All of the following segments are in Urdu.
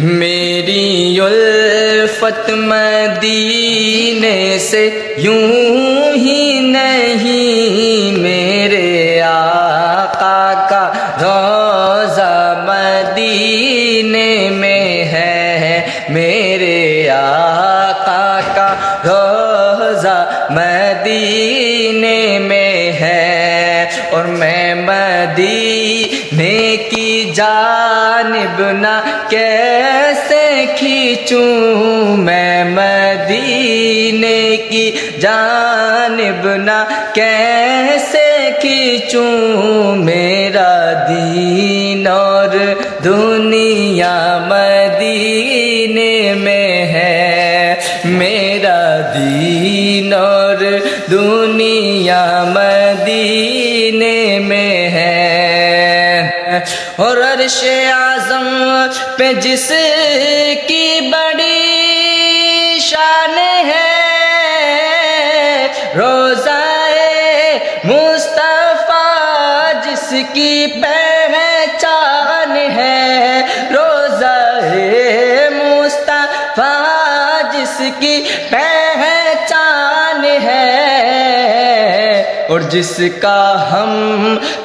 میری الفت مدینے سے یوں ہی نہیں، میرے آقا کا روضہ مدینے میں ہے، میرے آقا کا روضہ مدینے میں ہے، اور میں مدینے کی جانب نہ کیسے کھینچوں، میں مدینے کی جانب نہ کیسے کھینچوں، میرا دین اور دنیا مدینے میں ہے، میرا دین اور دنیا مدینے میں ہے، اور عرش اعظم پہ جس کی بڑی شان ہے، روضہ مصطفیٰ جس کی پہچان ہے، روضہ مصطفیٰ جس کی پہچان ہے، اور جس کا ہم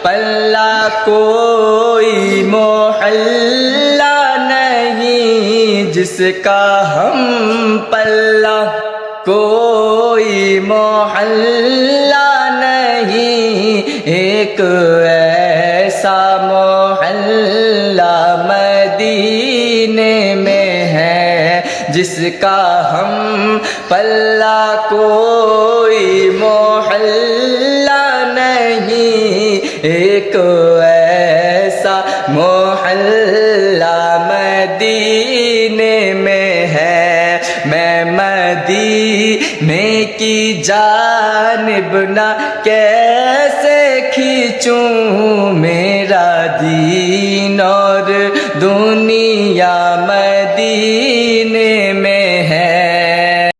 پلہ کوئی محلہ نہیں، جس کا ہم پلہ کوئی محلہ نہیں، ایک ایسا محلہ مدینے میں ہے، جس کا ہم پلہ کوئی محلہ نہیں، ایک ایسا محلہ مدینے میں ہے، میں مدینے کی جانب نہ کیسے کھینچوں، میرا دین اور دنیا مدینے